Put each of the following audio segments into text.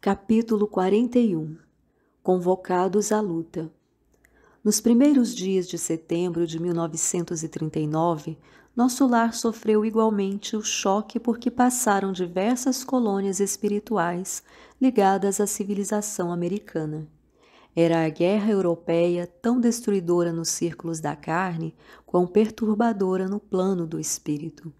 Capítulo 41. Convocados à luta. Nos primeiros dias de setembro de 1939, nosso lar sofreu igualmente o choque por que passaram diversas colônias espirituais ligadas à civilização americana. Era a guerra europeia tão destruidora nos círculos da carne, quão perturbadora no plano do espírito.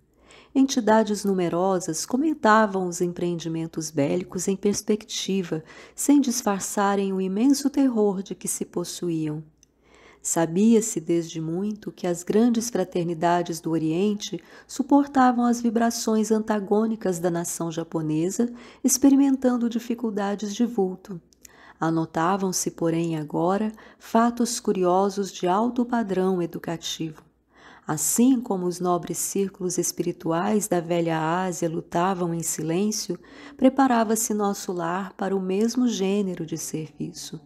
Entidades numerosas comentavam os empreendimentos bélicos em perspectiva, sem disfarçarem o imenso terror de que se possuíam. Sabia-se desde muito que as grandes fraternidades do Oriente suportavam as vibrações antagônicas da nação japonesa, experimentando dificuldades de vulto. Anotavam-se, porém, agora, fatos curiosos de alto padrão educativo. Assim como os nobres círculos espirituais da velha Ásia lutavam em silêncio, preparava-se nosso lar para o mesmo gênero de serviço.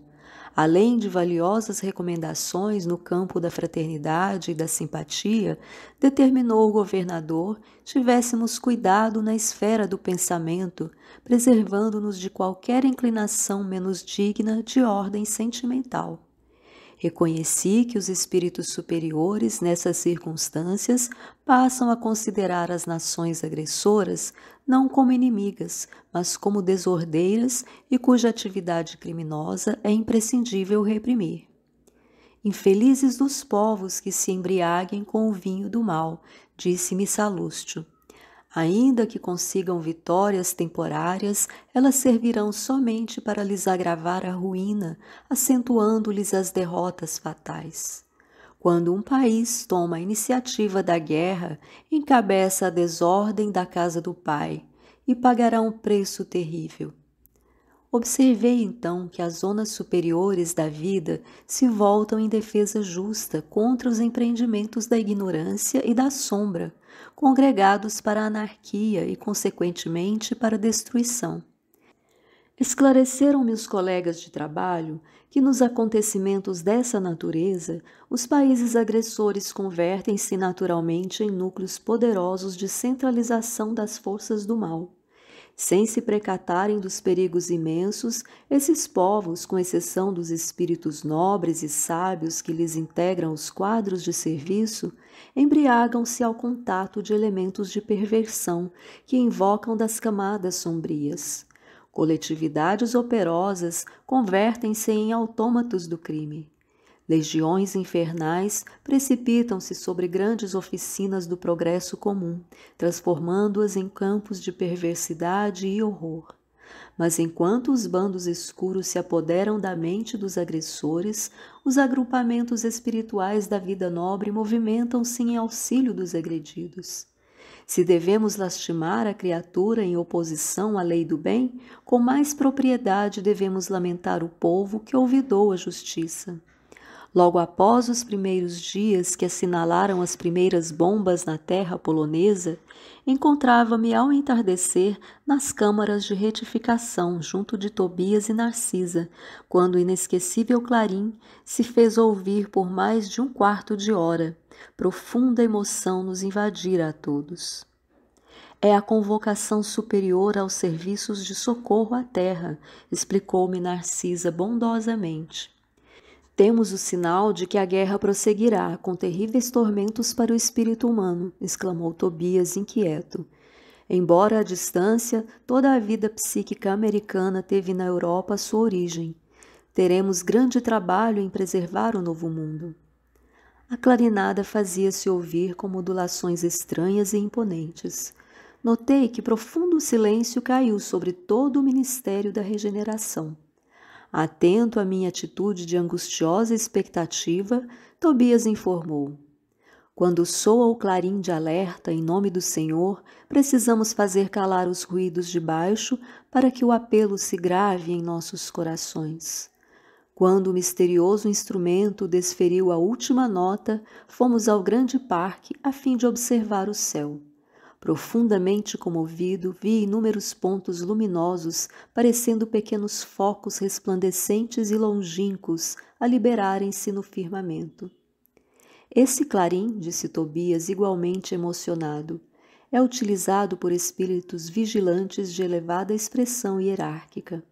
Além de valiosas recomendações no campo da fraternidade e da simpatia, determinou o governador tivéssemos cuidado na esfera do pensamento, preservando-nos de qualquer inclinação menos digna de ordem sentimental. Reconheci que os espíritos superiores, nessas circunstâncias, passam a considerar as nações agressoras não como inimigas, mas como desordeiras e cuja atividade criminosa é imprescindível reprimir. Infelizes dos povos que se embriaguem com o vinho do mal, disse-me Salustio. Ainda que consigam vitórias temporárias, elas servirão somente para lhes agravar a ruína, acentuando-lhes as derrotas fatais. Quando um país toma a iniciativa da guerra, encabeça a desordem da casa do pai e pagará um preço terrível. Observei então que as zonas superiores da vida se voltam em defesa justa contra os empreendimentos da ignorância e da sombra, congregados para a anarquia e, consequentemente, para a destruição. Esclareceram-me os colegas de trabalho que nos acontecimentos dessa natureza, os países agressores convertem-se naturalmente em núcleos poderosos de centralização das forças do mal. Sem se precatarem dos perigos imensos, esses povos, com exceção dos espíritos nobres e sábios que lhes integram os quadros de serviço, embriagam-se ao contato de elementos de perversão que invocam das camadas sombrias. Coletividades operosas convertem-se em autômatos do crime. Legiões infernais precipitam-se sobre grandes oficinas do progresso comum, transformando-as em campos de perversidade e horror. Mas enquanto os bandos escuros se apoderam da mente dos agressores, os agrupamentos espirituais da vida nobre movimentam-se em auxílio dos agredidos. Se devemos lastimar a criatura em oposição à lei do bem, com mais propriedade devemos lamentar o povo que olvidou a justiça. Logo após os primeiros dias que assinalaram as primeiras bombas na terra polonesa, encontrava-me ao entardecer nas câmaras de retificação junto de Tobias e Narcisa, quando o inesquecível clarim se fez ouvir por mais de um quarto de hora. Profunda emoção nos invadira a todos. É a convocação superior aos serviços de socorro à terra, explicou-me Narcisa bondosamente. Temos o sinal de que a guerra prosseguirá, com terríveis tormentos para o espírito humano, exclamou Tobias inquieto. Embora à distância, toda a vida psíquica americana teve na Europa sua origem. Teremos grande trabalho em preservar o novo mundo. A clarinada fazia-se ouvir com modulações estranhas e imponentes. Notei que profundo silêncio caiu sobre todo o ministério da regeneração. Atento à minha atitude de angustiosa expectativa, Tobias informou. Quando soa o clarim de alerta em nome do Senhor, precisamos fazer calar os ruídos de baixo para que o apelo se grave em nossos corações. Quando o misterioso instrumento desferiu a última nota, fomos ao grande parque a fim de observar o céu. Profundamente comovido, vi inúmeros pontos luminosos, parecendo pequenos focos resplandecentes e longínquos, a liberarem-se no firmamento. Esse clarim, disse Tobias, igualmente emocionado, é utilizado por espíritos vigilantes de elevada expressão hierárquica.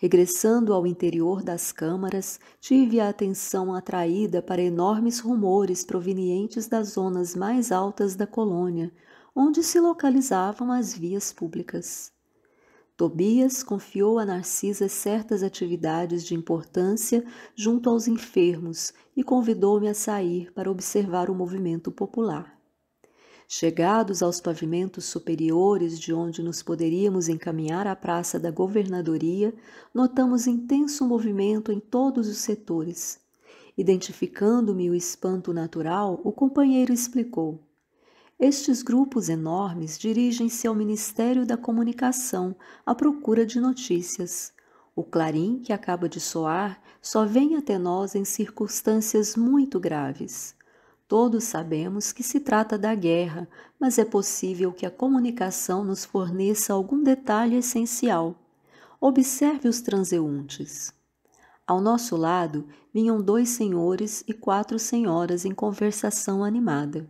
Regressando ao interior das câmaras, tive a atenção atraída para enormes rumores provenientes das zonas mais altas da colônia, onde se localizavam as vias públicas. Tobias confiou a Narcisa certas atividades de importância junto aos enfermos e convidou-me a sair para observar o movimento popular. Chegados aos pavimentos superiores de onde nos poderíamos encaminhar à praça da governadoria, notamos intenso movimento em todos os setores. Identificando-me o espanto natural, o companheiro explicou: estes grupos enormes dirigem-se ao Ministério da Comunicação à procura de notícias. O clarim que acaba de soar só vem até nós em circunstâncias muito graves. Todos sabemos que se trata da guerra, mas é possível que a comunicação nos forneça algum detalhe essencial. Observe os transeuntes. Ao nosso lado vinham 2 senhores e 4 senhoras em conversação animada.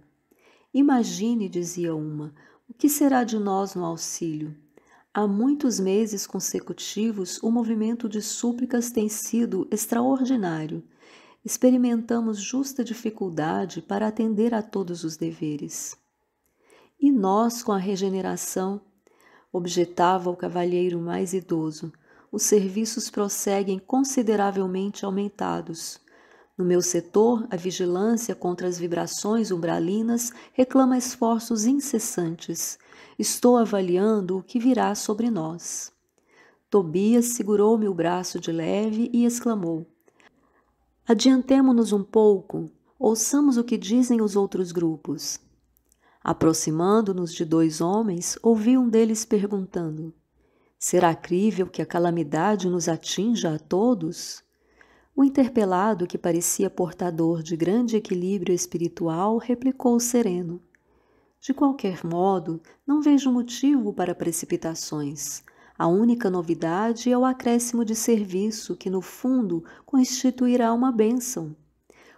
Imagine, dizia uma, o que será de nós no auxílio? Há muitos meses consecutivos o movimento de súplicas tem sido extraordinário. Experimentamos justa dificuldade para atender a todos os deveres. E nós, com a regeneração, objetava o cavalheiro mais idoso, os serviços prosseguem consideravelmente aumentados. No meu setor, a vigilância contra as vibrações umbralinas reclama esforços incessantes. Estou avaliando o que virá sobre nós. Tobias segurou-me o braço de leve e exclamou: adiantemo-nos um pouco, ouçamos o que dizem os outros grupos. Aproximando-nos de 2 homens, ouvi um deles perguntando: será crível que a calamidade nos atinja a todos? O interpelado, que parecia portador de grande equilíbrio espiritual, replicou sereno: de qualquer modo, não vejo motivo para precipitações. A única novidade é o acréscimo de serviço que, no fundo, constituirá uma bênção.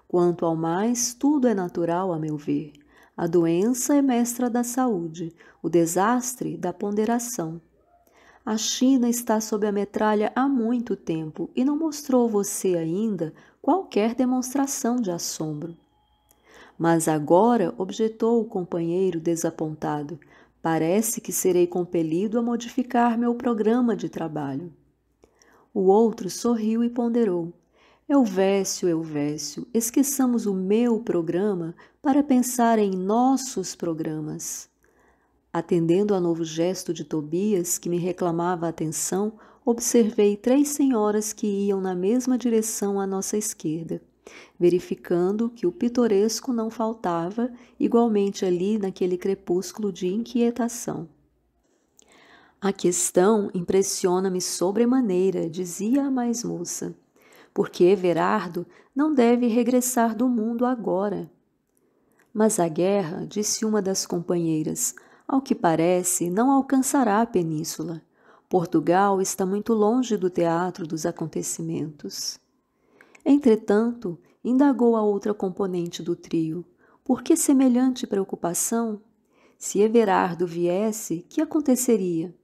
Quanto ao mais, tudo é natural, a meu ver. A doença é mestra da saúde, o desastre da ponderação. A China está sob a metralha há muito tempo e não mostrou você ainda qualquer demonstração de assombro. Mas agora, objetou o companheiro desapontado, parece que serei compelido a modificar meu programa de trabalho. O outro sorriu e ponderou: Elvésio, esqueçamos o meu programa para pensar em nossos programas. Atendendo a novo gesto de Tobias, que me reclamava a atenção, observei 3 senhoras que iam na mesma direção à nossa esquerda, verificando que o pitoresco não faltava, igualmente ali naquele crepúsculo de inquietação. A questão impressiona-me sobremaneira, dizia a mais moça, porque Everardo não deve regressar do mundo agora. Mas a guerra, disse uma das companheiras, ao que parece, não alcançará a península. Portugal está muito longe do teatro dos acontecimentos. Entretanto, indagou a outra componente do trio, por que semelhante preocupação? Se Everardo viesse, que aconteceria?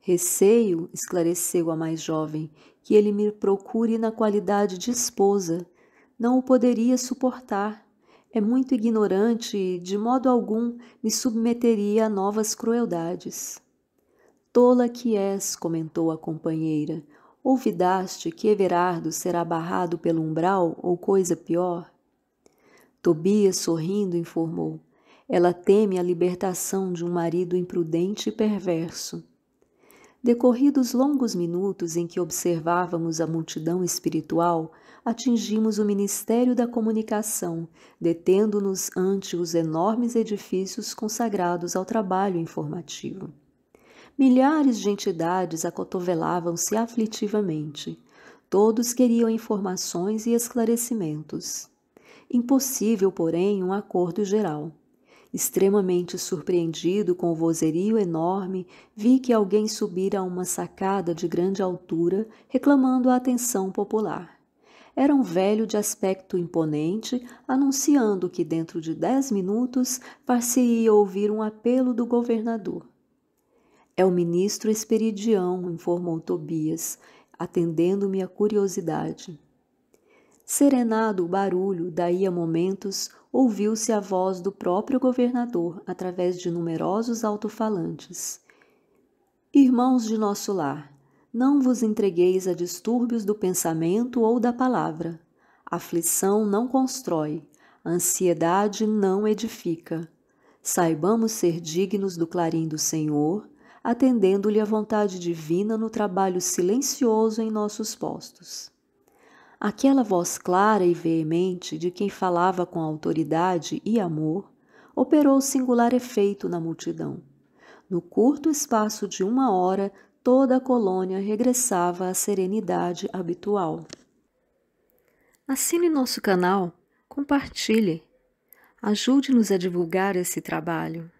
Receio, esclareceu a mais jovem, que ele me procure na qualidade de esposa. Não o poderia suportar. É muito ignorante e, de modo algum, me submeteria a novas crueldades. Tola que és, comentou a companheira. Ouvidaste que Everardo será barrado pelo umbral ou coisa pior? Tobias, sorrindo, informou. Ela teme a libertação de um marido imprudente e perverso. Decorridos longos minutos em que observávamos a multidão espiritual, atingimos o Ministério da Comunicação, detendo-nos ante os enormes edifícios consagrados ao trabalho informativo. Milhares de entidades acotovelavam-se aflitivamente. Todos queriam informações e esclarecimentos. Impossível, porém, um acordo geral. Extremamente surpreendido com o vozerio enorme, vi que alguém subira a uma sacada de grande altura, reclamando a atenção popular. Era um velho de aspecto imponente, anunciando que dentro de 10 minutos far-se-ia ouvir um apelo do governador. É o ministro Esperidião, informou Tobias. atendendo minha curiosidade. Serenado o barulho, daí a momentos, ouviu-se a voz do próprio governador através de numerosos alto-falantes. Irmãos de nosso lar, não vos entregueis a distúrbios do pensamento ou da palavra. A aflição não constrói, a ansiedade não edifica. Saibamos ser dignos do clarim do Senhor, atendendo-lhe a vontade divina no trabalho silencioso em nossos postos. Aquela voz clara e veemente de quem falava com autoridade e amor operou singular efeito na multidão. No curto espaço de 1 hora, toda a colônia regressava à serenidade habitual. Assine nosso canal, compartilhe, ajude-nos a divulgar esse trabalho.